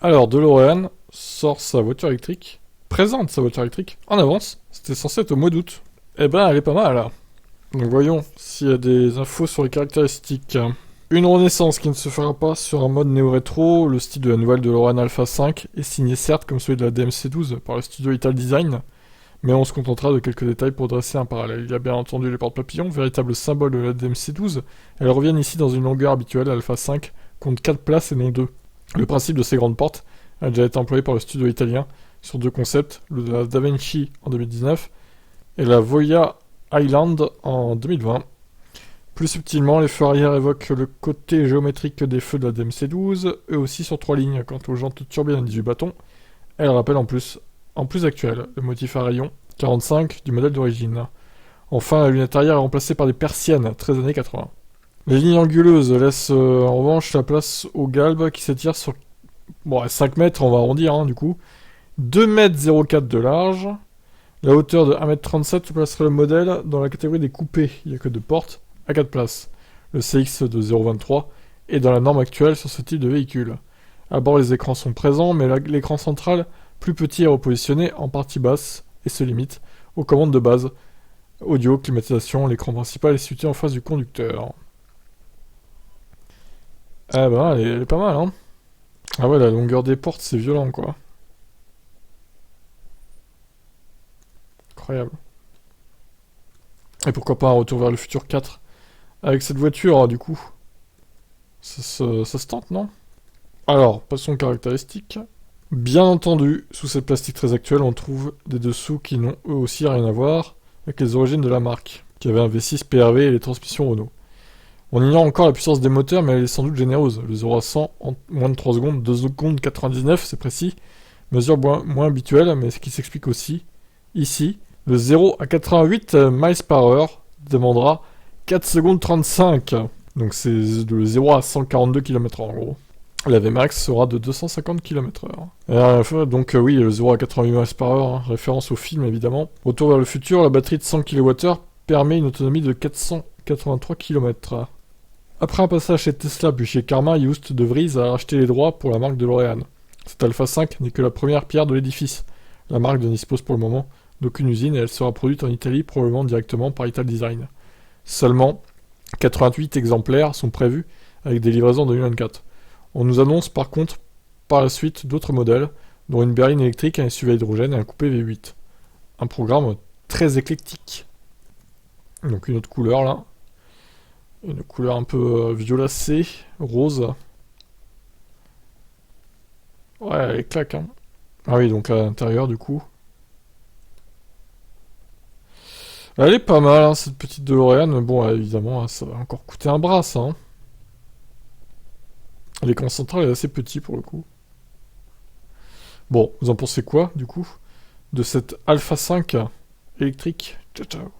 Alors, DeLorean sort sa voiture électrique, présente sa voiture électrique en avance. C'était censé être au mois d'août. Eh ben, elle est pas mal, là. Donc voyons s'il y a des infos sur les caractéristiques. Une renaissance qui ne se fera pas sur un mode néo-rétro. Le style de la nouvelle DeLorean Alpha 5 est signé certes comme celui de la DMC-12 par le studio Ital Design, mais on se contentera de quelques détails pour dresser un parallèle. Il y a bien entendu les portes papillons, véritable symbole de la DMC-12. Elles reviennent ici dans une longueur habituelle. Alpha 5 compte 4 places et non 2. Le principe de ces grandes portes a déjà été employé par le studio italien sur deux concepts, le de la Da Vinci en 2019 et la Voya Highland en 2020. Plus subtilement, les feux arrière évoquent le côté géométrique des feux de la DMC-12, eux aussi sur 3 lignes. Quant aux jantes turbines à 18 bâtons, elles rappellent en plus actuel, le motif à rayons 45 du modèle d'origine. Enfin, la lunette arrière est remplacée par des persiennes, 13 années 80. Les lignes anguleuses laissent en revanche la place au galbe qui s'étire sur 5 mètres, on va arrondir du coup, 2,04 m de large. La hauteur de 1,37 m placerait le modèle dans la catégorie des coupés, il n'y a que 2 portes, à 4 places. Le CX de 0,23 est dans la norme actuelle sur ce type de véhicule. À bord, les écrans sont présents, mais l'écran central, plus petit, est repositionné en partie basse et se limite aux commandes de base. Audio, climatisation, l'écran principal est situé en face du conducteur. Ah bah, elle est pas mal, hein. Ah ouais, la longueur des portes, c'est violent, quoi. Incroyable. Et pourquoi pas un retour vers le futur 4 avec cette voiture, du coup. Ça se tente, non? Alors, passons aux caractéristiques. Bien entendu, sous cette plastique très actuelle, on trouve des dessous qui n'ont eux aussi rien à voir avec les origines de la marque, qui avait un V6 PRV et les transmissions Renault. On ignore encore la puissance des moteurs, mais elle est sans doute généreuse. Le 0 à 100 en moins de 3 secondes, 2 secondes 99, c'est précis. Mesure moins habituelle, mais ce qui s'explique aussi. Ici, le 0 à 88 miles par heure demandera 4 secondes 35. Donc c'est le 0 à 142 km/h en gros. La Vmax sera de 250 km/h. Donc oui, le 0 à 88 miles par heure, référence au film évidemment. Retour vers le futur, la batterie de 100 kWh permet une autonomie de 483 km. Après un passage chez Tesla puis chez Karma, Youst de Vries a racheté les droits pour la marque DeLorean. Cette Alpha 5 n'est que la première pierre de l'édifice. La marque ne dispose pour le moment d'aucune usine et elle sera produite en Italie probablement directement par Ital Design. Seulement 88 exemplaires sont prévus avec des livraisons en 2024. On nous annonce par contre par la suite d'autres modèles, dont une berline électrique, un SUV à hydrogène et un coupé V8. Un programme très éclectique. Donc une autre couleur là. Une couleur un peu violacée, rose. Ouais, elle claque, hein. Ah oui, donc à l'intérieur du coup. Elle est pas mal, hein, cette petite DeLorean, mais bon, évidemment, ça va encore coûter un bras, ça. Hein. L'écran central est assez petit pour le coup. Bon, vous en pensez quoi, du coup, de cette Alpha 5 électrique? Ciao, ciao.